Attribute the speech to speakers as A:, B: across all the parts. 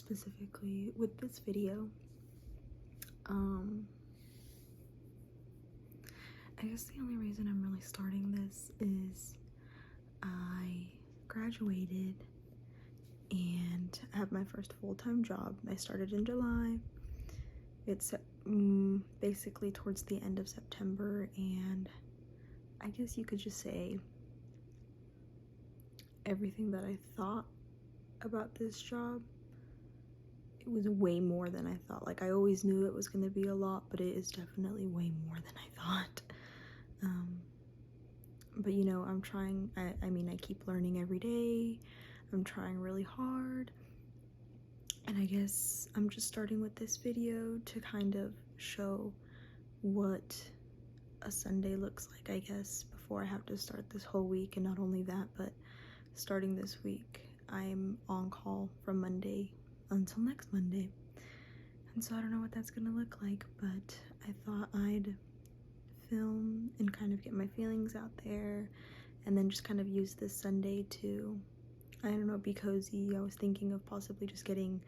A: specifically with this video, I guess the only reason I'm really starting this is I graduated and I have my first full-time job. I started in July. It's basically towards the end of September, and I guess you could just say everything that I thought about this job, it was way more than I thought. Like, I always knew it was going to be a lot, but it is definitely way more than I thought. But you know, I'm trying. I mean, I keep learning every day. I'm trying really hard, and I guess I'm just starting with this video to kind of show what a Sunday looks like, I guess, before I have to start this whole week. And not only that, but starting this week, I'm on call from Monday until next Monday. And so I don't know what that's gonna look like, but I thought I'd film and kind of get my feelings out there, and then just kind of use this Sunday to, I don't know, be cozy. I was thinking of possibly just getting,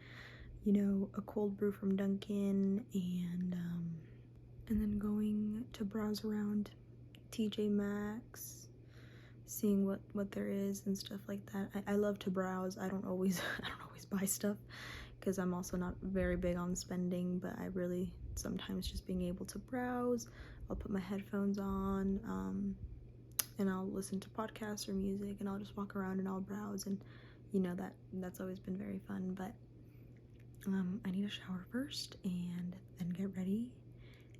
A: you know, a cold brew from Dunkin', and then going to browse around TJ Maxx, seeing what there is and stuff like that. I love to browse. I don't always buy stuff because I'm also not very big on spending, but I really sometimes just being able to browse. I'll put my headphones on, and I'll listen to podcasts or music, and I'll just walk around and I'll browse, and you know, that's always been very fun. But I need a shower first and then get ready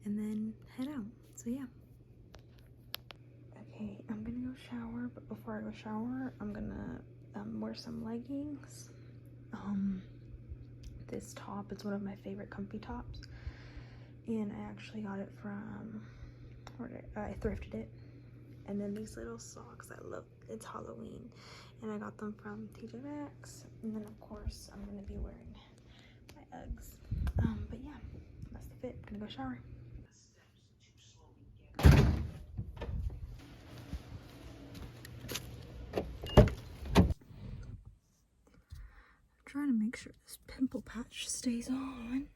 A: and then head out. So yeah. Okay, I'm gonna go shower, but before I go shower, I'm gonna wear some leggings. This top is one of my favorite comfy tops, and I actually got it from, I thrifted it. And then these little socks, I love, it's Halloween, and I got them from TJ Maxx. And then of course I'm gonna be wearing my Uggs. But yeah, that's the fit. I'm gonna go shower. Trying to make sure this pimple patch stays on.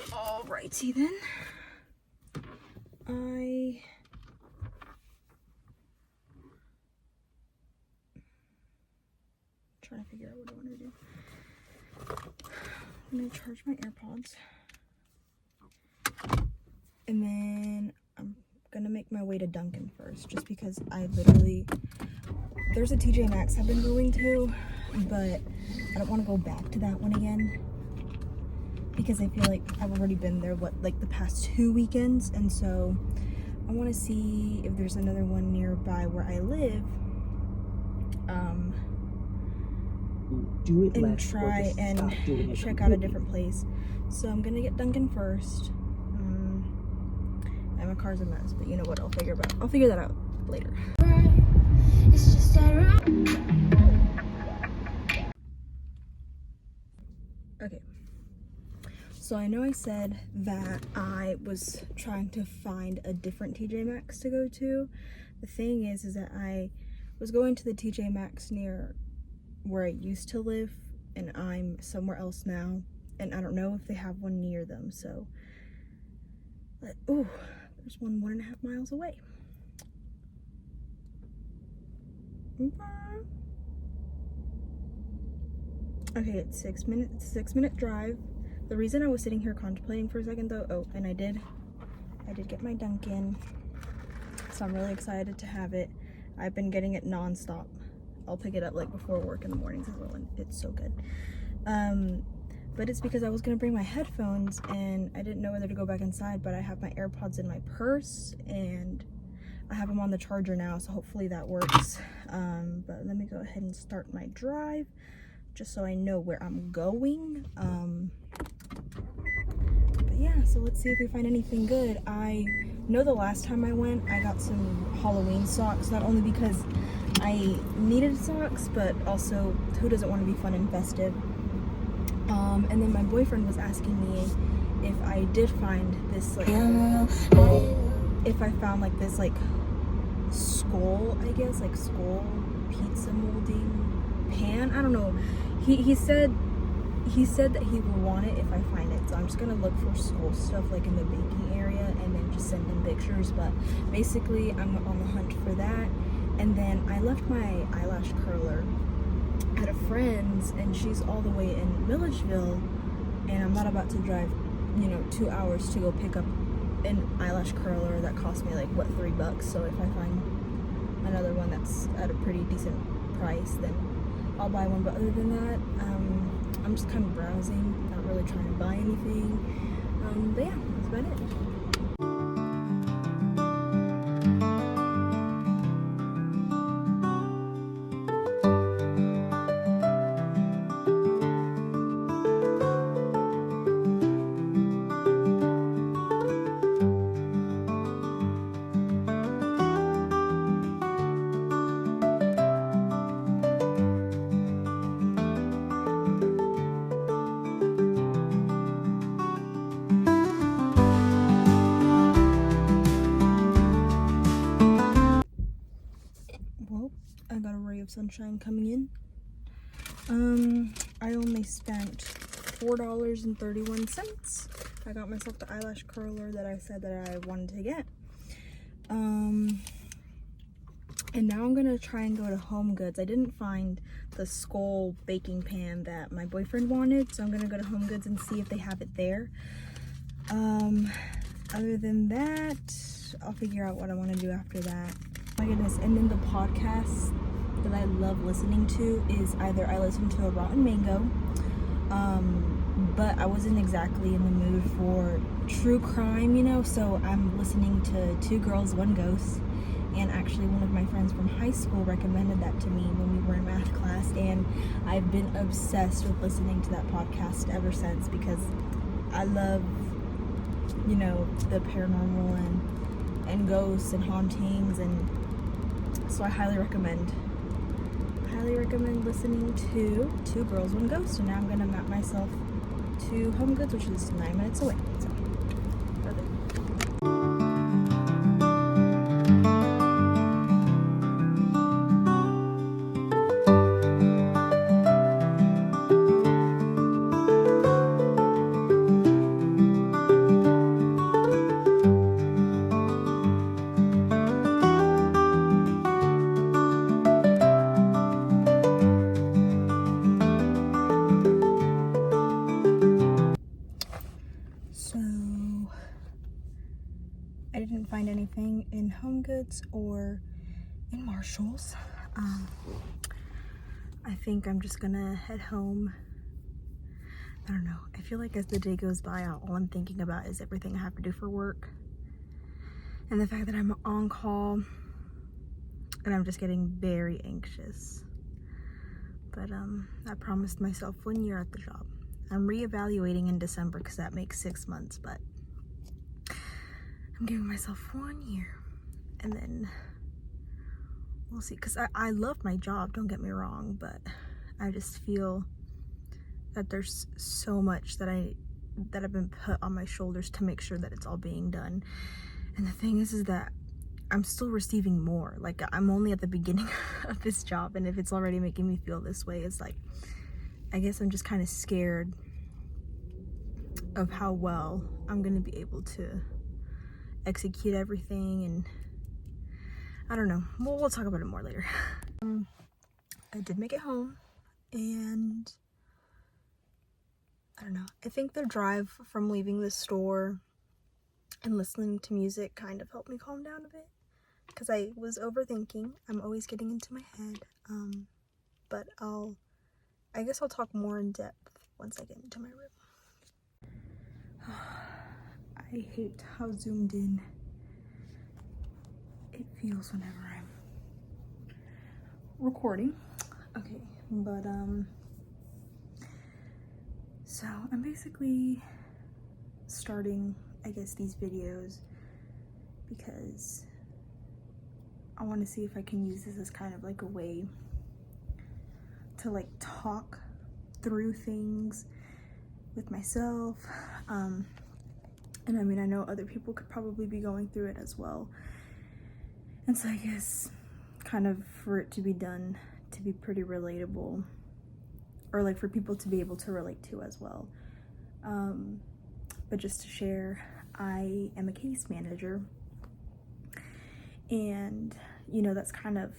A: Alrighty then. Trying to figure out what I want to do. I'm gonna charge my AirPods, and then I'm gonna make my way to Dunkin' first, just because there's a TJ Maxx I've been going to, but I don't want to go back to that one again because I feel like I've already been there like the past 2 weekends, and so I want to see if there's another one nearby where I live, and try and check out a different place. So I'm gonna get Dunkin' first. And my car's a mess, but you know what, I'll figure that out later. It's just okay, so I know I said that I was trying to find a different TJ Maxx to go to. The thing is that I was going to the TJ Maxx near where I used to live, and I'm somewhere else now, and I don't know if they have one near them. So, there's one 1.5 miles away. Okay, it's 6-minute drive. The reason I was sitting here contemplating for a second though, and I did get my Dunkin', so I'm really excited to have it. I've been getting it non-stop. I'll pick it up like before work in the mornings as well, and it's so good. But it's because I was gonna bring my headphones and I didn't know whether to go back inside, but I have my AirPods in my purse and I have them on the charger now, so hopefully that works. But let me go ahead and start my drive just so I know where I'm going. But yeah, so let's see if we find anything good. I know the last time I went, I got some Halloween socks, not only because I needed socks, but also who doesn't want to be fun and festive. And then my boyfriend was asking me if I did find this, like, if I found like this like skull, I guess, like skull pizza molding pan. I don't know. he said that he will want it if I find it, so I'm just gonna look for school stuff like in the baking area and then just send him pictures. But basically I'm on the hunt for that. And then I left my eyelash curler at a friend's, and she's all the way in Milledgeville, and I'm not about to drive 2 hours to go pick up an eyelash curler that cost me like what, $3. So if I find another one that's at a pretty decent price, then I'll buy one. But other than that, I'm just kind of browsing, not really trying to buy anything. But yeah, that's about it. I got a ray of sunshine coming in. I only spent $4.31. I got myself the eyelash curler that I said that I wanted to get. And now I'm gonna try and go to Home Goods. I didn't find the skull baking pan that my boyfriend wanted, so I'm gonna go to Home Goods and see if they have it there. Other than that, I'll figure out what I want to do after that. My goodness. And then the podcast that I love listening to is either I listen to a Rotten Mango, but I wasn't exactly in the mood for true crime, so I'm listening to Two Girls, One Ghost. And actually one of my friends from high school recommended that to me when we were in math class, and I've been obsessed with listening to that podcast ever since, because I love the paranormal and ghosts and hauntings, and so I highly recommend listening to Two Girls, One Ghost. And now I'm gonna map myself to Home Goods, which is 9 minutes away. So I didn't find anything in Home Goods or in Marshall's. I think I'm just gonna head home. I don't know. I feel like as the day goes by, all I'm thinking about is everything I have to do for work. And the fact that I'm on call, and I'm just getting very anxious. But I promised myself 1 year at the job. I'm reevaluating in December because that makes 6 months, but I'm giving myself 1 year, and then we'll see. Because I love my job, don't get me wrong, but I just feel that there's so much that I've been put on my shoulders to make sure that it's all being done. And the thing is that I'm still receiving more. Like, I'm only at the beginning of this job, and if it's already making me feel this way, it's like, I guess I'm just kind of scared of how well I'm gonna be able to execute everything, and I don't know. We'll talk about it more later. I did make it home, and I don't know. I think the drive from leaving the store and listening to music kind of helped me calm down a bit, because I was overthinking. I'm always getting into my head. But I guess I'll talk more in depth once I get into my room. I hate how zoomed in it feels whenever I'm recording. Okay, but so I'm basically starting, I guess, these videos because I want to see if I can use this as kind of like a way to like talk through things with myself. And I mean, I know other people could probably be going through it as well. And so I guess kind of for it to be done to be pretty relatable, or like for people to be able to relate to as well. But just to share, I am a case manager, and you know, that's kind of,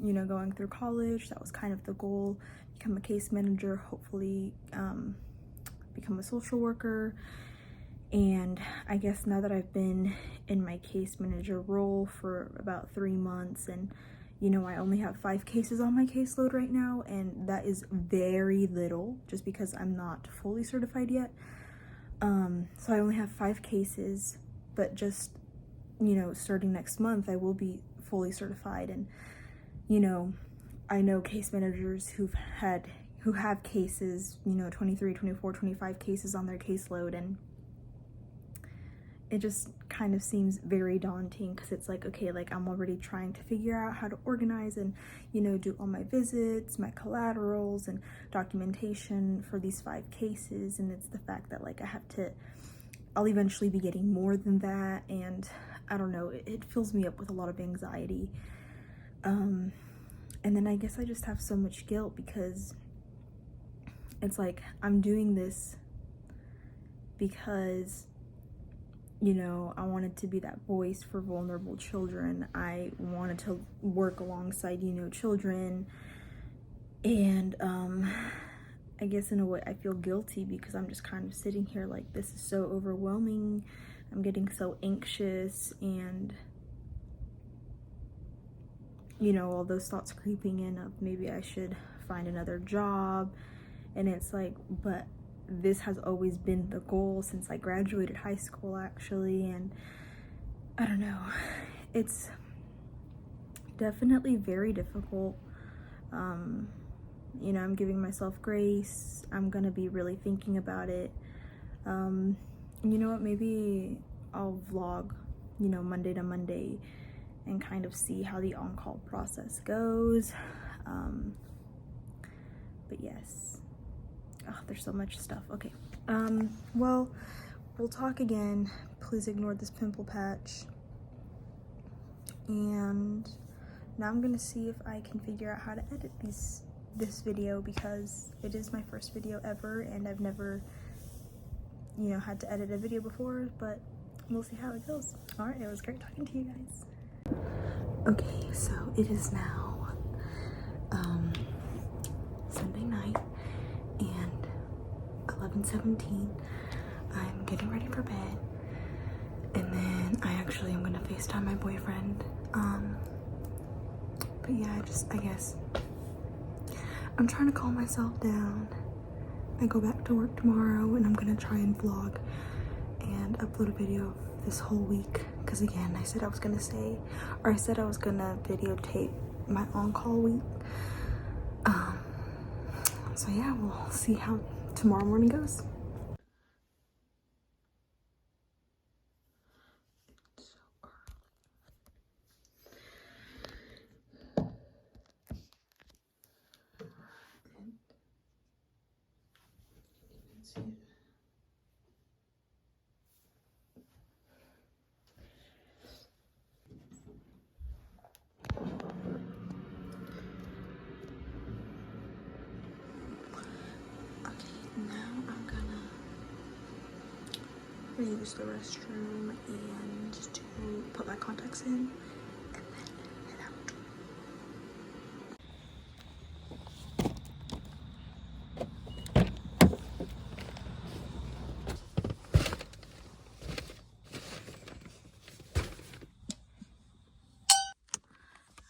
A: you know, going through college, that was kind of the goal, become a case manager, hopefully become a social worker. And I guess now that I've been in my case manager role for about 3 months, and you know, I only have 5 cases on my caseload right now, and that is very little just because I'm not fully certified yet. So I only have 5 cases, but just, you know, starting next month I will be fully certified. And you know, I know case managers who have cases, you know, 23, 24, 25 cases on their caseload, and it just kind of seems very daunting because it's like, okay, like I'm already trying to figure out how to organize and, you know, do all my visits, my collaterals and documentation for these 5 cases. And it's the fact that like I'll eventually be getting more than that, and I don't know, it fills me up with a lot of anxiety. And then I guess I just have so much guilt because it's like I'm doing this because, you know, I wanted to be that voice for vulnerable children. I wanted to work alongside, you know, children. And I guess in a way I feel guilty because I'm just kind of sitting here like, this is so overwhelming. I'm getting so anxious, and you know, all those thoughts creeping in of maybe I should find another job. And it's like, but this has always been the goal since I graduated high school, actually. And I don't know, it's definitely very difficult. You know, I'm giving myself grace. I'm gonna be really thinking about it. You know what, maybe I'll vlog, you know, Monday to Monday and kind of see how the on-call process goes. But yes, there's so much stuff. Okay, well, we'll talk again. Please ignore this pimple patch. And now I'm gonna see if I can figure out how to edit this video, because it is my first video ever and I've never, you know, had to edit a video before, but we'll see how it goes. All right, it was great talking to you guys. Okay, so it is now Sunday night and 11:17. I'm getting ready for bed, and then I actually am gonna FaceTime my boyfriend. But yeah, I guess I'm trying to calm myself down. I go back to work tomorrow and I'm gonna try and vlog and upload a video this whole week, because again, I said I was gonna videotape my on-call week. So yeah, we'll see how tomorrow morning goes. Use the restroom and to put my contacts in, and then head out.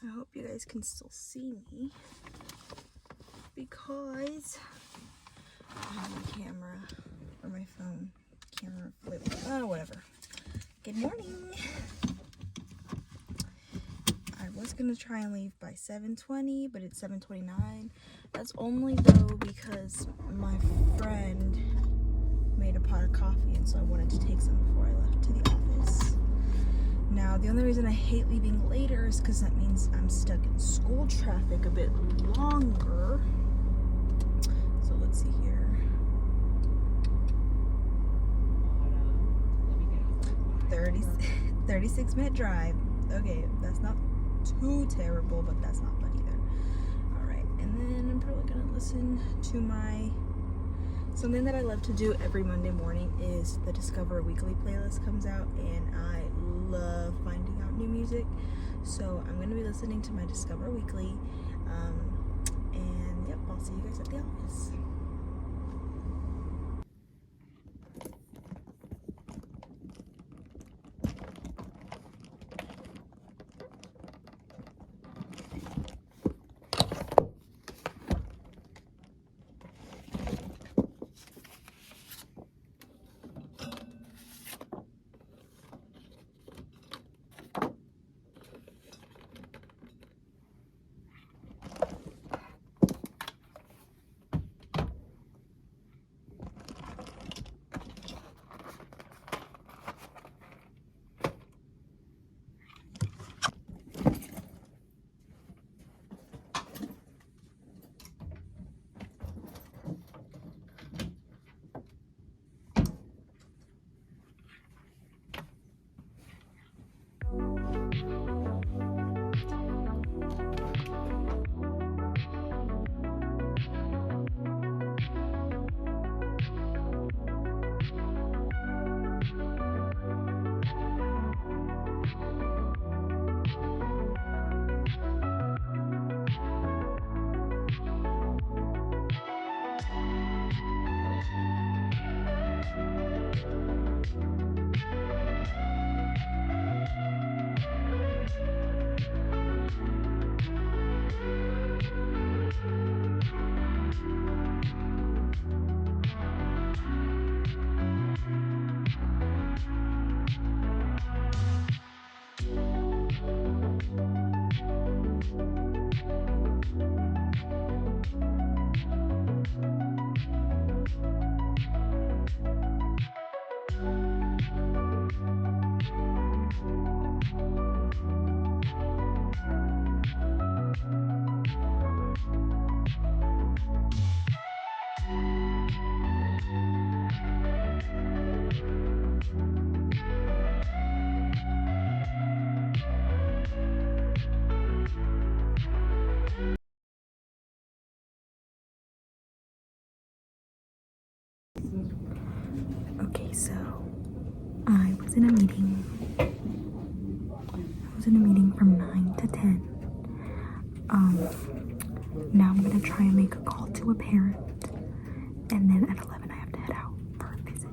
A: I hope you guys can still see me, because I have my camera or my phone camera flip. Whatever. Good morning. I was gonna try and leave by 7:20, but it's 7:29. That's only though because my friend made a pot of coffee, and so I wanted to take some before I left to the office. Now, the only reason I hate leaving later is because that means I'm stuck in school traffic a bit longer. So let's see here. 36-minute drive. Okay, that's not too terrible, but that's not fun either. All right, and then I'm probably gonna listen to something that I love to do every Monday morning is the Discover Weekly playlist comes out, and I love finding out new music. So I'm gonna be listening to my Discover Weekly, and yep, I'll see you guys at the office. Okay, so I was in a meeting. From 9 to 10. Now I'm gonna try and make a call to a parent, and then at 11 I have to head out for a visit.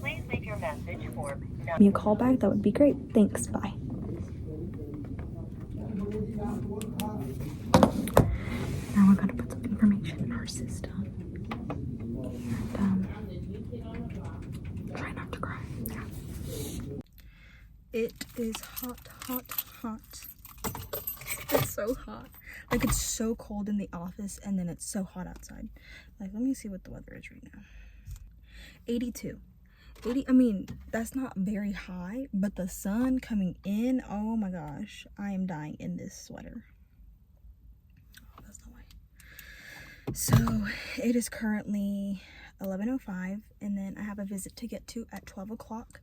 B: Please leave your message for
A: Give me a call back, that would be great. Thanks, bye. Now we're gonna put some information in our system. And try not to cry. Yeah. It is hot. It's so hot. Like, it's so cold in the office, and then it's so hot outside. Like, let me see what the weather is right now. 82. 80, I mean, that's not very high, but the sun coming in, oh my gosh, I am dying in this sweater. Oh, that's not why. So it is currently 11:05, and then I have a visit to get to at 12 o'clock,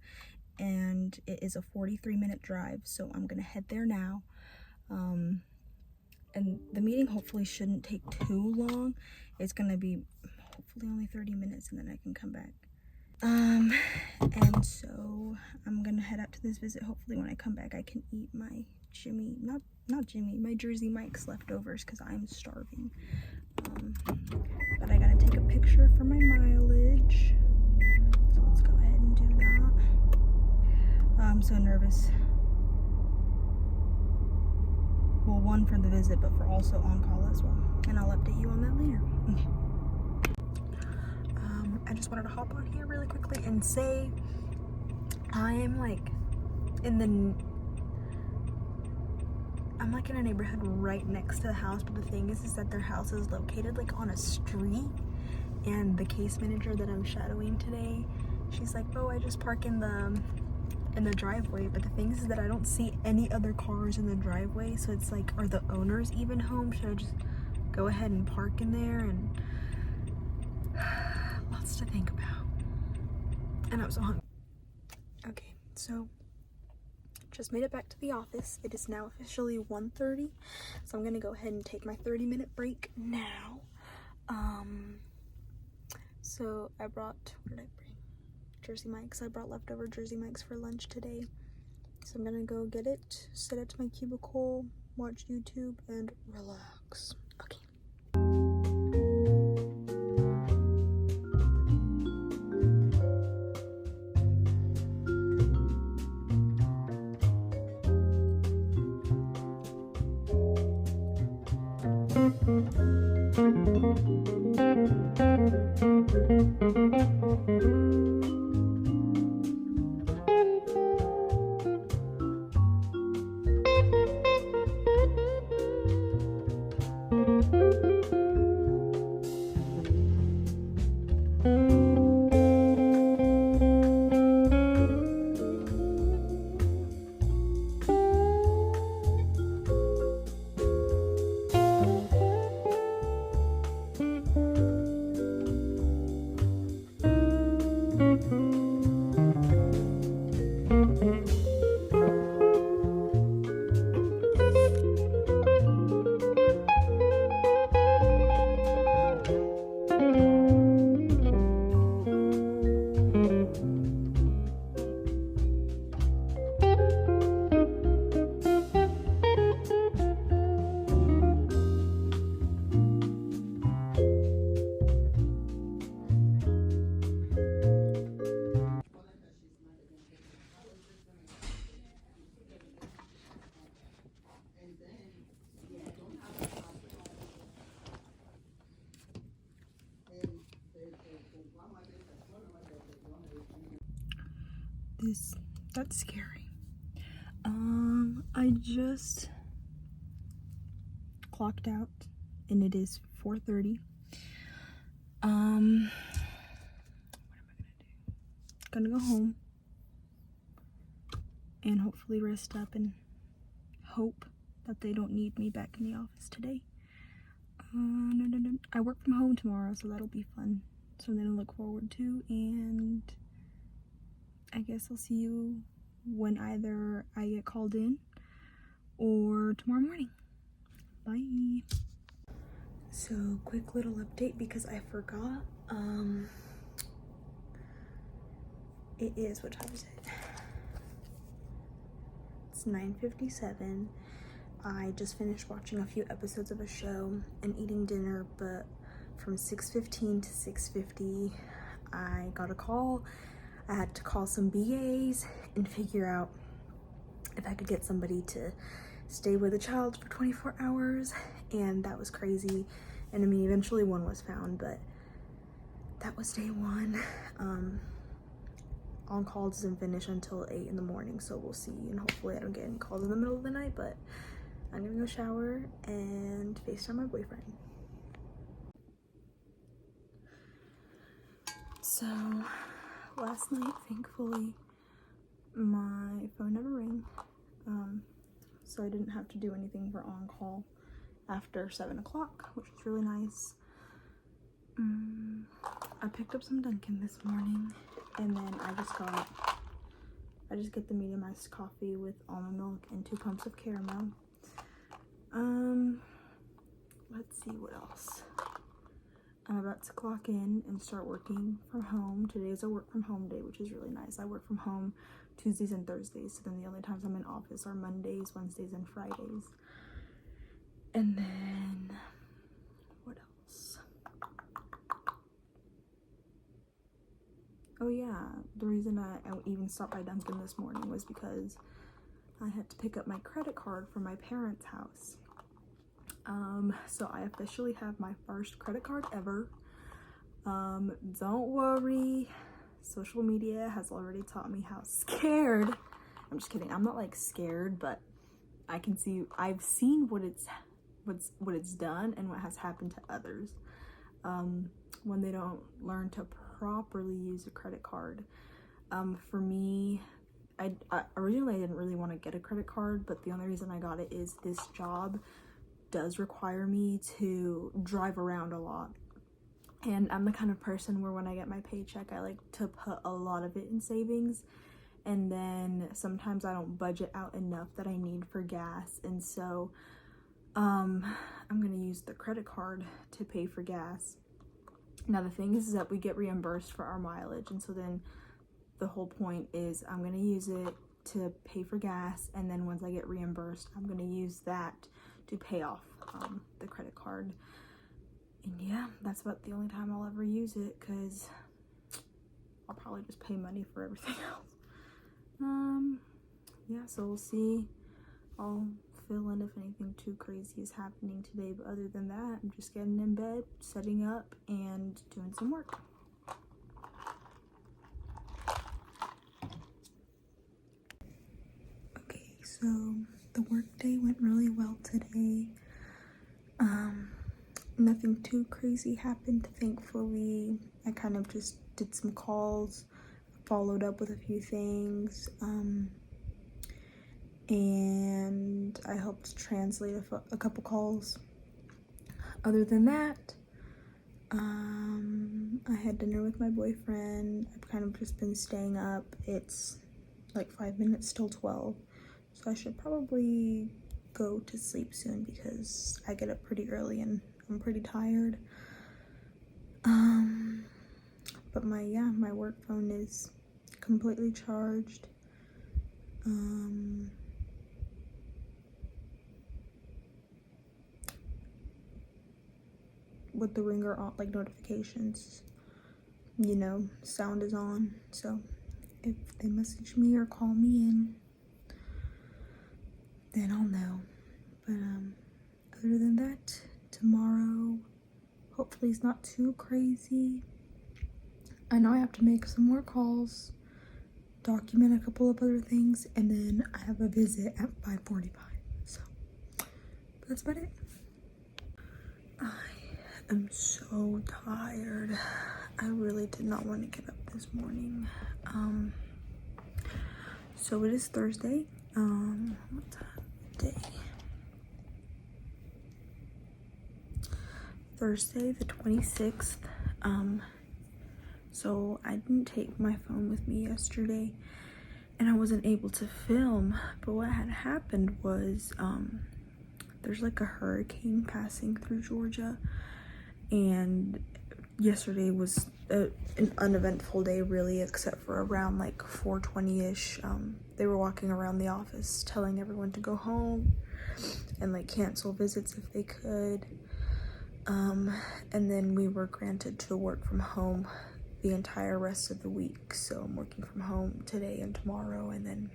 A: and it is a 43-minute drive, so I'm gonna head there now. And the meeting hopefully shouldn't take too long. It's gonna be hopefully only 30 minutes, and then I can come back. And so I'm gonna head out to this visit. Hopefully when I come back I can eat my my Jersey Mike's leftovers, because I'm starving. But I gotta take a picture for my mileage, so let's go ahead and do that. I'm so nervous. Well, one for the visit, but for also on call as well, and I'll update you on that later. I just wanted to hop on here really quickly and say I am like in a neighborhood right next to the house, but the thing is that their house is located like on a street, and the case manager that I'm shadowing today she's like, oh, I just park in the driveway, but the thing is that I don't see any other cars in the driveway, so it's like, are the owners even home? Should I just go ahead and park in there? And lots to think about. And I was so hungry. Okay, so just made it back to the office. It is now officially 1:30, so I'm gonna go ahead and take my 30-minute break now. So I brought, what did I bring? Jersey Mike's. I brought leftover Jersey Mike's for lunch today. So I'm gonna go get it, sit at my cubicle, watch YouTube, and relax. Okay. That's scary. I just clocked out and it is 4:30. What am I gonna go home and hopefully rest up and hope that they don't need me back in the office today. I work from home tomorrow, so that'll be fun. Something to look forward to, and I guess I'll see you when either I get called in or tomorrow morning. Bye. So, quick little update because I forgot. It is, what time is it? It's 9:57. I just finished watching a few episodes of a show and eating dinner, but from 6:15 to 6:50, I got a call. I had to call some BAs and figure out if I could get somebody to stay with a child for 24 hours, and that was crazy. And I mean, eventually one was found, but that was day one. On call doesn't finish until 8 in the morning, so we'll see, and hopefully I don't get any calls in the middle of the night, but I'm gonna go shower and FaceTime my boyfriend. So, last night, thankfully, my phone never rang, so I didn't have to do anything for on-call after 7 o'clock, which was really nice. I picked up some Dunkin' this morning, and then I just get the medium iced coffee with almond milk and 2 pumps of caramel. Let's see what else. I'm about to clock in and start working from home. Today is a work from home day, which is really nice. I work from home Tuesdays and Thursdays, so then the only times I'm in office are Mondays, Wednesdays, and Fridays. And then, what else? Oh yeah, the reason I even stopped by Dunkin' this morning was because I had to pick up my credit card from my parents' house. So I officially have my first credit card ever. Don't worry, social media has already taught me how scared. I'm just kidding. I'm not like scared, but I've seen what it's done and what has happened to others when they don't learn to properly use a credit card. For me, I originally didn't really want to get a credit card, but the only reason I got it is this job does require me to drive around a lot. And I'm the kind of person where when I get my paycheck, I like to put a lot of it in savings. And then sometimes I don't budget out enough that I need for gas. And so I'm going to use the credit card to pay for gas. Now the thing is that we get reimbursed for our mileage. And so then the whole point is I'm going to use it to pay for gas. And then once I get reimbursed, I'm going to use that to pay off the credit card. And yeah, that's about the only time I'll ever use it, because I'll probably just pay money for everything else. Yeah, so we'll see. I'll fill in if anything too crazy is happening today, but other than that, I'm just getting in bed, setting up, and doing some work. Okay, so the work day went really well today. Nothing too crazy happened, thankfully. I kind of just did some calls, followed up with a few things, and I helped translate a couple calls. Other than that, I had dinner with my boyfriend. I've kind of just been staying up. It's like 5 minutes till 12, so I should probably go to sleep soon because I get up pretty early and I'm pretty tired. But my work phone is completely charged. With the ringer on, like notifications, you know, sound is on, so if they message me or call me in, then I'll know. But other than that, tomorrow hopefully it's not too crazy. I know I have to make some more calls, document a couple of other things, and then I have a visit at 5:45. So that's about it. I'm so tired. I really did not want to get up this morning. So it is Thursday. What's that day? Thursday the 26th. So I didn't take my phone with me yesterday and I wasn't able to film, but what had happened was there's like a hurricane passing through Georgia, and yesterday was an uneventful day really, except for around like 4:20ish. They were walking around the office telling everyone to go home and like cancel visits if they could, and then we were granted to work from home the entire rest of the week. So I'm working from home today and tomorrow, and then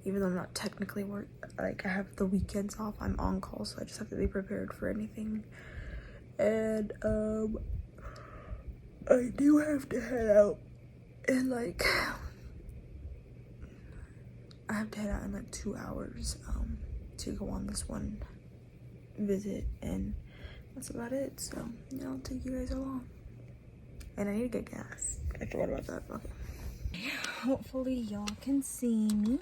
A: even though I'm not technically like I have the weekends off, I'm on call, so I just have to be prepared for anything. And I do have to head out in like I have to head out in like 2 hours to go on this one visit, and that's about it. So yeah, I'll take you guys along. And I need to get gas. I forgot about that. Okay. Hopefully y'all can see me.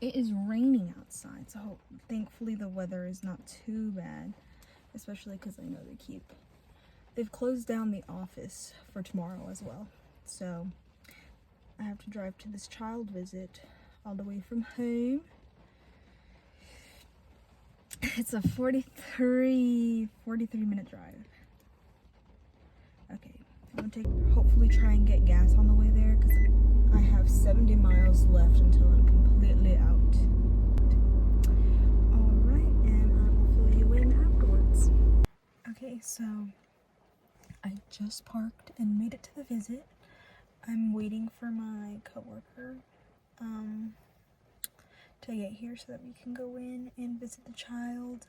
A: It is raining outside, so thankfully the weather is not too bad, especially because I know they've closed down the office for tomorrow as well. So I have to drive to this child visit all the way from home. It's a 43 minute drive. Okay, I'm gonna hopefully try and get gas on the way there, because I have 70 miles left until I'm completely out. Alright, and I will fill you in afterwards. Okay, so I just parked and made it to the visit. I'm waiting for my coworker to get here so that we can go in and visit the child.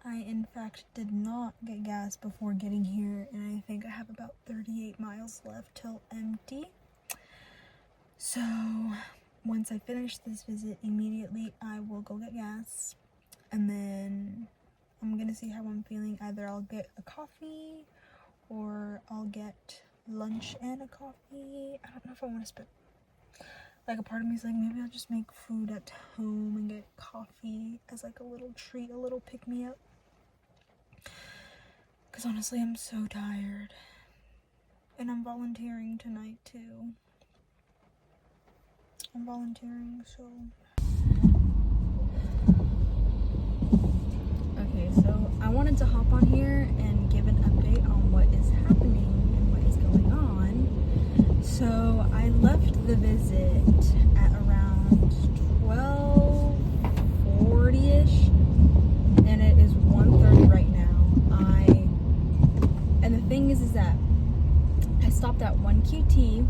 A: I in fact did not get gas before getting here, and I think I have about 38 miles left till empty. So once I finish this visit, immediately I will go get gas, and then I'm gonna see how I'm feeling. Either I'll get a coffee or I'll get lunch and a coffee. I don't know if I want to spend, like, a part of me is like, maybe I'll just make food at home and get coffee as like a little treat, a little pick-me-up. Because honestly, I'm so tired. And I'm volunteering tonight too. I'm volunteering, so. Okay, so I wanted to hop on here and give an update on what is happening and what is going on. So I left the visit at around 12:40ish, and it is 1:30 right now. And the thing is that I stopped at one QT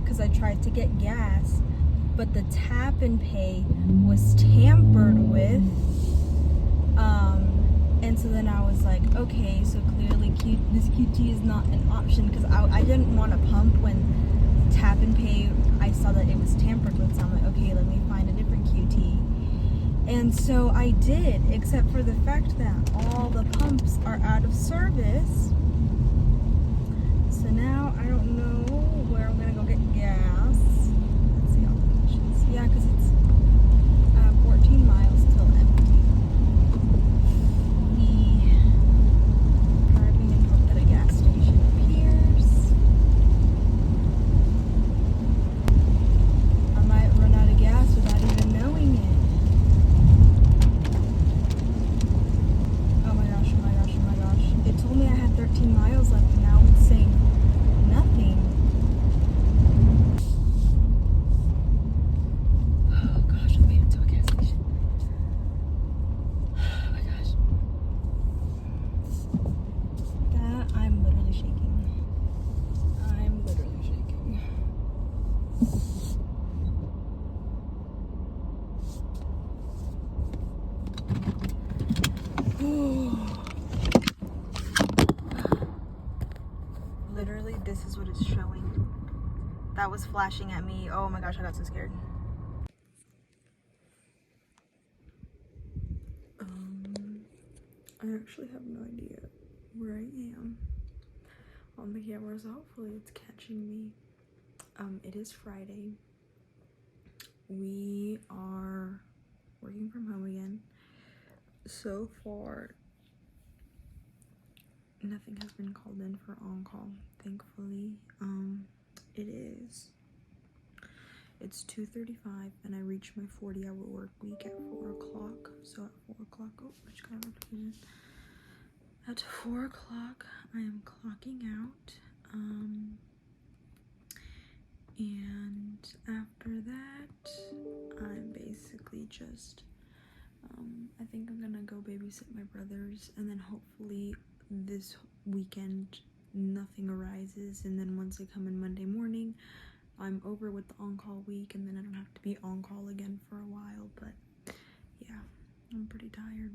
A: because I tried to get gas, but the tap and pay was tampered with. And so then I was like, okay, so clearly this QT is not an option, because I didn't want to pump when tap and pay, I saw that it was tampered with, so I'm like, okay, let me find a different QT. And so I did, except for the fact that all the pumps are out of service. So now I don't know where I'm gonna go get gas. Let's see all the options. Yeah, because it's 14 miles till empty. Driving and hope that a gas station appears. I might run out of gas without even knowing it. Oh my gosh, oh my gosh, oh my gosh. It told me I had 13 miles left, and now it's saying nothing. Oh gosh, I made it to a gas station. Oh my gosh. That, I'm literally shaking. I'm literally shaking. Literally, this is what it's showing. That was flashing at me. Oh my gosh, I got so scared. I actually have no idea where I am on the camera, so hopefully it's catching me. It is Friday. We are working from home again. So far, nothing has been called in for on-call, thankfully. It's 2:35, and I reached my 40-hour work week at 4 o'clock. So at 4 o'clock, oh, I just got a notification. At 4 o'clock, I am clocking out. And after that, I'm basically just, I think I'm gonna go babysit my brothers, and then hopefully this weekend nothing arises, and then once I come in Monday morning, I'm over with the on-call week, and then I don't have to be on-call again for a while. But yeah, I'm pretty tired.